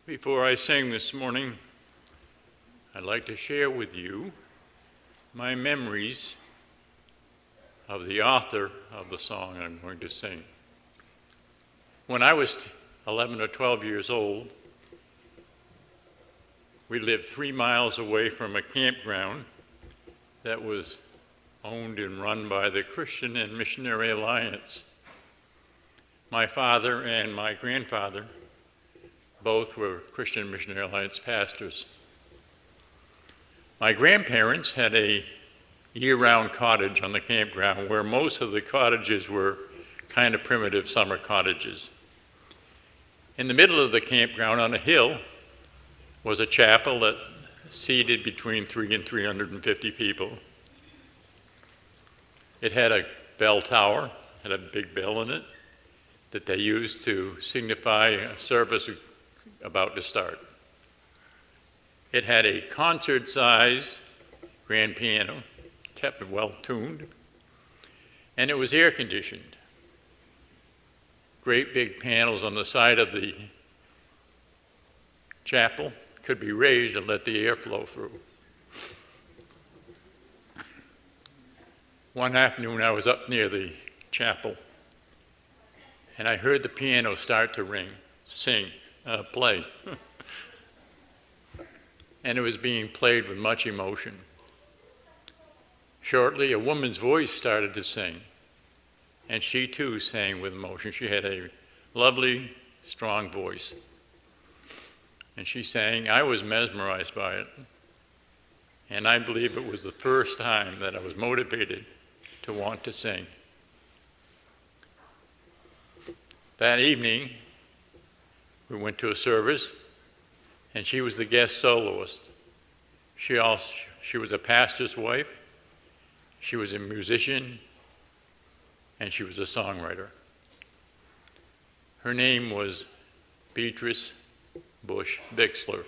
Before I sing this morning, I'd like to share with you my memories of the author of the song I'm going to sing. When I was 11 or 12 years old, we lived 3 miles away from a campground that was owned and run by the Christian and Missionary Alliance. My father and my grandfather both were Christian Missionary Alliance pastors. My grandparents had a year-round cottage on the campground where most of the cottages were kind of primitive summer cottages. In the middle of the campground on a hill was a chapel that seated between 300 and 350 people. It had a bell tower, had a big bell in it that they used to signify a service about to start. It had a concert-size grand piano, kept well tuned, and it was air-conditioned. Great big panels on the side of the chapel could be raised and let the air flow through. One afternoon I was up near the chapel and I heard the piano start to play. And it was being played with much emotion. Shortly, a woman's voice started to sing, and she too sang with emotion. She had a lovely, strong voice. And she sang. I was mesmerized by it. And I believe it was the first time that I was motivated to want to sing. That evening, we went to a service, and she was the guest soloist. She was a pastor's wife, she was a musician, and she was a songwriter. Her name was BYBEATRICEBBUSH BIXLER.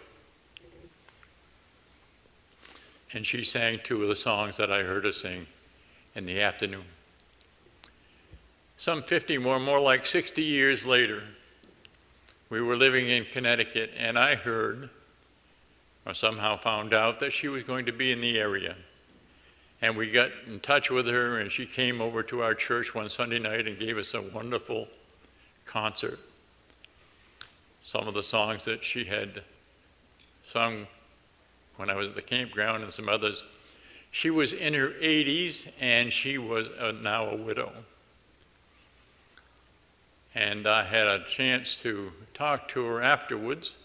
And she sang 2 of the songs that I heard her sing in the afternoon. Some 50 or more like 60 years later, we were living in Connecticut, and I heard, or somehow found out, that she was going to be in the area. And we got in touch with her, and she came over to our church one Sunday night and gave us a wonderful concert. Some of the songs that she had sung when I was at the campground and some others. She was in her 80s, and she was now a widow. And I had a chance to talk to her afterwards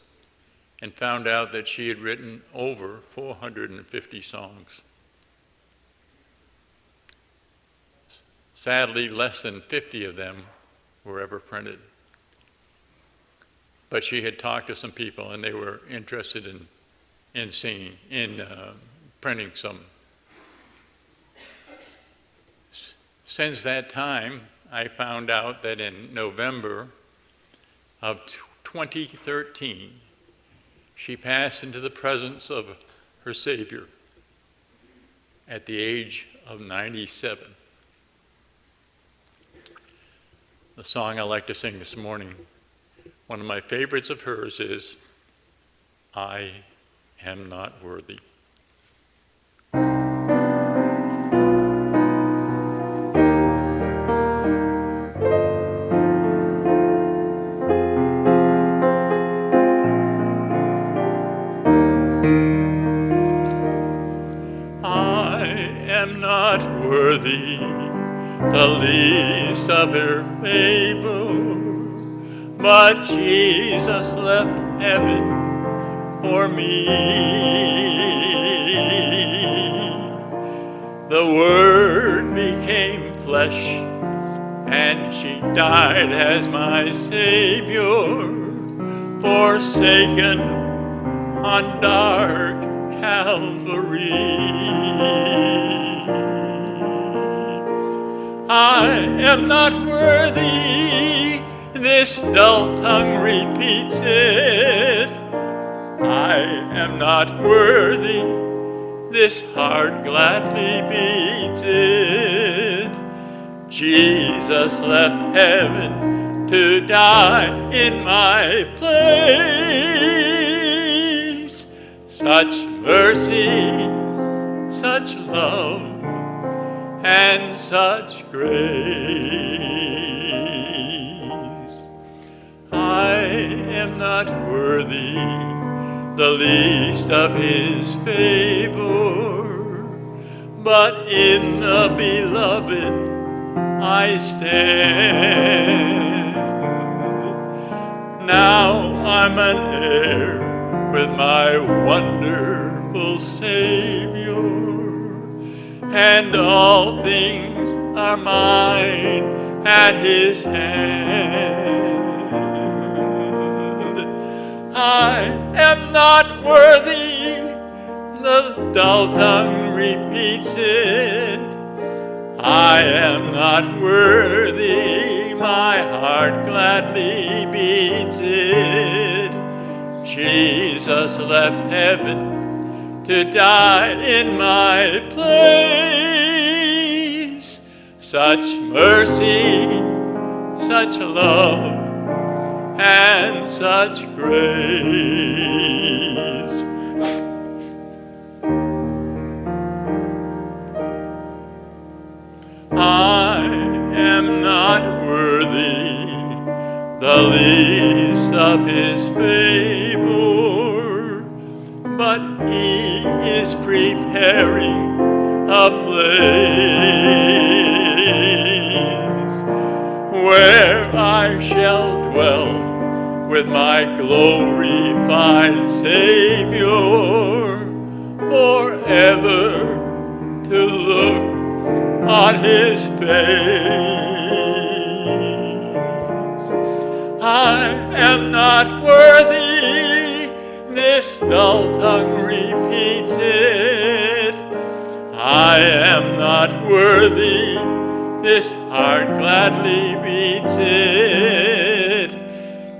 and found out that she had written over 450 songs. Sadly, less than 50 of them were ever printed. But she had talked to some people, and they were interested in singing, printing some. Since that time, I found out that in November of 2013, she passed into the presence of her Savior at the age of 97. The song I like to sing this morning, one of my favorites of hers is, I Am Not Worthy. Worthy, the least of her favor, but Jesus left heaven for me. The Word became flesh, and she died as my Savior, forsaken on dark Calvary. I am not worthy, this dull tongue repeats it. I am not worthy, this heart gladly beats it. Jesus left heaven to die in my place. Such mercy, such love, and such grace. I am not worthy the least of his favor, but in the beloved I stand. Now I'm an heir with my wonderful Savior, and all things are mine at his hand. I am not worthy, the dull tongue repeats it. I am not worthy, my heart gladly beats it. Jesus left heaven to die in my place. Such mercy, such love, and such grace. I am not worthy the least of his favor, but he is preparing a place where I shall dwell with my glorified Savior, forever to look on his face. I am not worthy, this dull tongue repeats it. I am not worthy, this heart gladly beats it.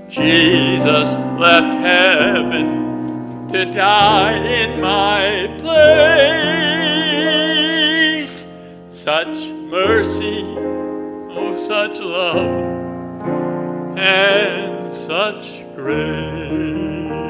Jesus left heaven to die in my place. Such mercy, oh such love, and such grace.